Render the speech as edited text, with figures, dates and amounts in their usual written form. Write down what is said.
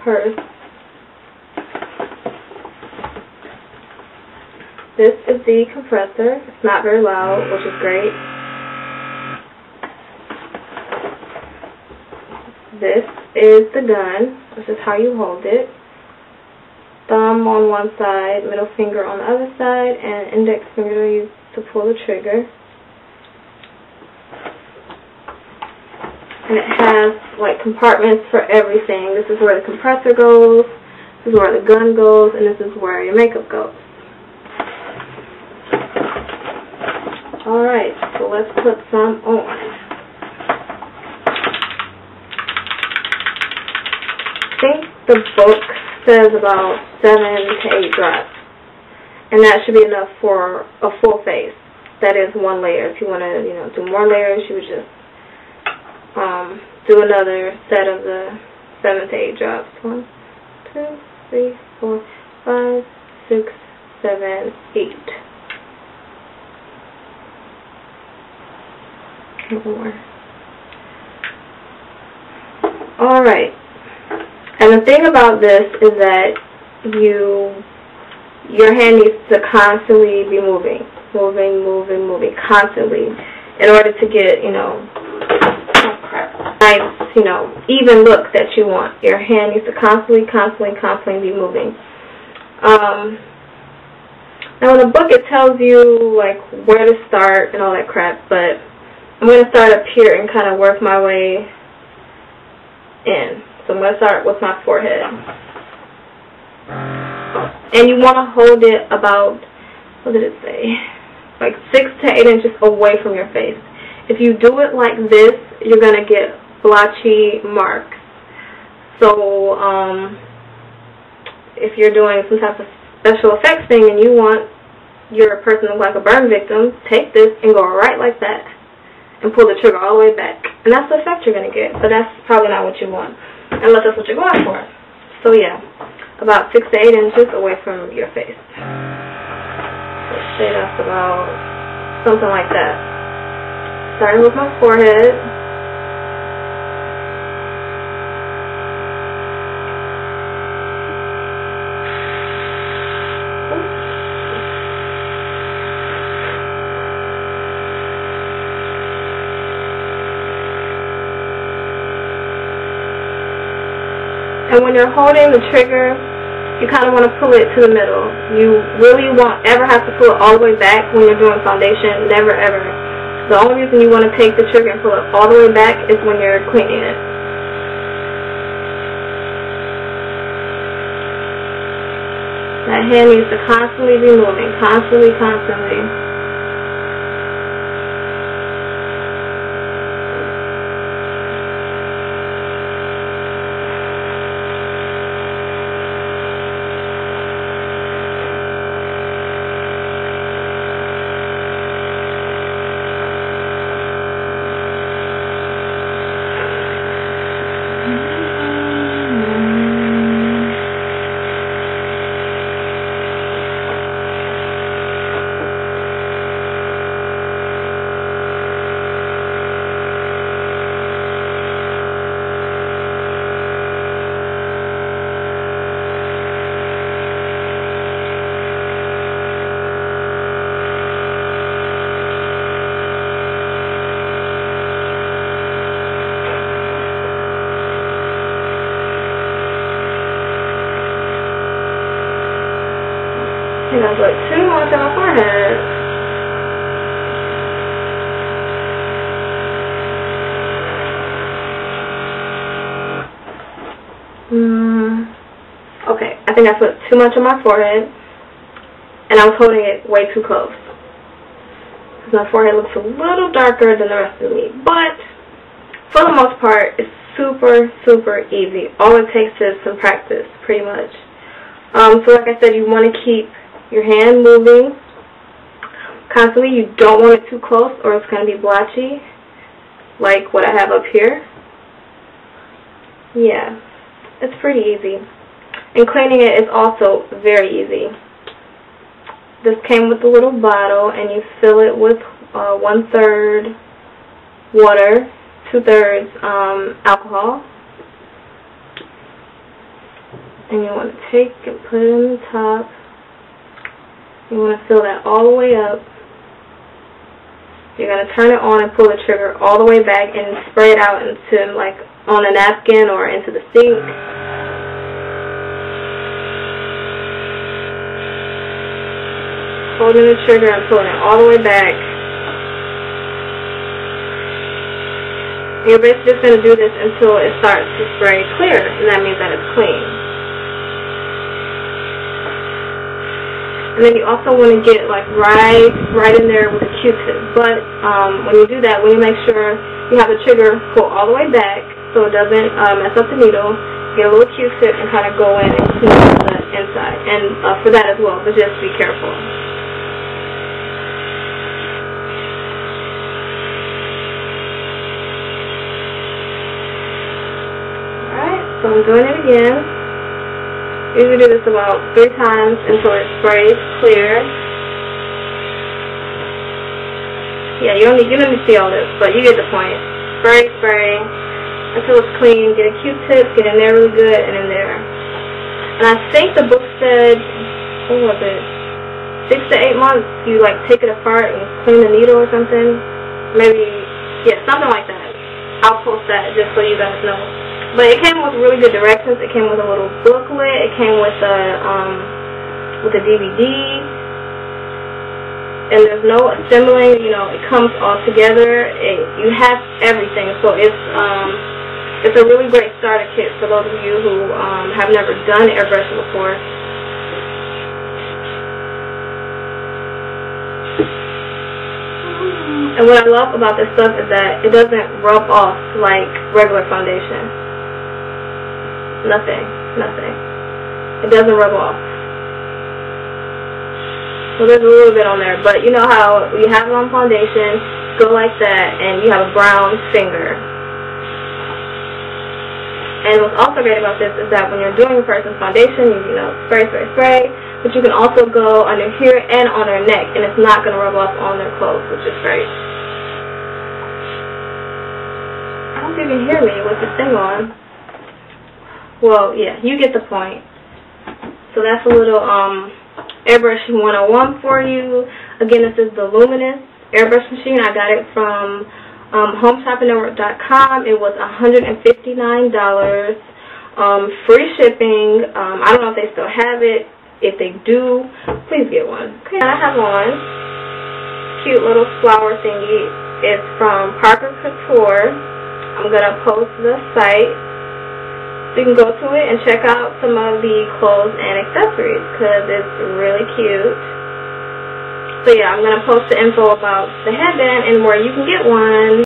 purse. This is the compressor. It's not very loud, which is great. This is the gun. This is how you hold it. Thumb on one side, middle finger on the other side, and index finger used to pull the trigger. And it has like compartments for everything. This is where the compressor goes, this is where the gun goes, and this is where your makeup goes. Alright, so let's put some on. I think the book says about 7 to 8 drops, and that should be enough for a full face. That is one layer. If you want to, do more layers, you would just do another set of the 7 to 8 drops. 1, 2, 3, 4, 5, 6, 7, 8. More. All right. And the thing about this is that your hand needs to constantly be moving, constantly, in order to get, nice, even look that you want. Your hand needs to constantly be moving. Now in the book it tells you like where to start and all that crap, but I'm going to start up here and kind of work my way in. So I'm going to start with my forehead. And you want to hold it about, what did it say? Like 6 to 8 inches away from your face. If you do it like this, you're going to get blotchy marks. So if you're doing some type of special effects thing and you want your person to look like a burn victim, take this and go right like that. And pull the trigger all the way back. And that's the effect you're going to get. But that's probably not what you want, unless that's what you're going for. So yeah, about 6 to 8 inches away from your face. So say that's about something like that. Starting with my forehead. And when you're holding the trigger, you kind of want to pull it to the middle. You really won't ever have to pull it all the way back when you're doing foundation. Never, ever. The only reason you want to take the trigger and pull it all the way back is when you're cleaning it. That hand needs to constantly be moving. Constantly. I think I put too much on my forehead. Okay, I think I put too much on my forehead, and I was holding it way too close. Because my forehead looks a little darker than the rest of me, but for the most part, it's super easy. All it takes is some practice, pretty much. So like I said, you want to keep your hand moving constantly. You don't want it too close or it's going to be blotchy, like what I have up here. Yeah, it's pretty easy. And cleaning it is also very easy. This came with a little bottle, and you fill it with 1/3 water, 2/3 alcohol. And you want to take and put it in the top. You want to fill that all the way up. You're going to turn it on and pull the trigger all the way back and spray it out into, like, on a napkin or into the sink. Holding the trigger and pulling it all the way back. You're basically just going to do this until it starts to spray clear, and that means that it's clean. And then you also want to get like right in there with a Q-tip. But when you do that, when you make sure you have the trigger pull all the way back so it doesn't mess up the needle, get a little Q-tip and kind of go in and clean the inside. And for that as well, but just be careful. So I'm doing it again. Usually do this about 3 times until it sprays clear. Yeah, you don't need to see all this, but you get the point. Spray, spray until it's clean. Get a Q-tip, get in there really good, and in there. And I think the book said, what was it? 6 to 8 months. You like take it apart and clean the needle or something. Maybe, yeah, something like that. I'll post that just so you guys know. But it came with really good directions. It came with a little booklet. It came with a DVD. And there's no assembling. You know, it comes all together. You have everything. So it's a really great starter kit for those of you who have never done airbrushing before. And what I love about this stuff is that it doesn't rub off like regular foundation. Nothing. It doesn't rub off. So there's a little bit on there, but you know how you have it on foundation, go like that, and you have a brown finger. And what's also great about this is that when you're doing a person's foundation, you know, spray, but you can also go under here and on their neck, and it's not going to rub off on their clothes, which is great. I don't know if you can hear me with this thing on. Well, yeah, you get the point. So that's a little airbrushing 101 for you. Again, this is the Luminess airbrush machine. I got it from homeshoppingnetwork.com. It was $159. Free shipping. I don't know if they still have it. If they do, please get one. Okay, I have one. Cute little flower thingy. It's from Parker Couture. I'm going to post the site. So you can go to it and check out some of the clothes and accessories because it's really cute. So yeah, I'm going to post the info about the headband and where you can get one.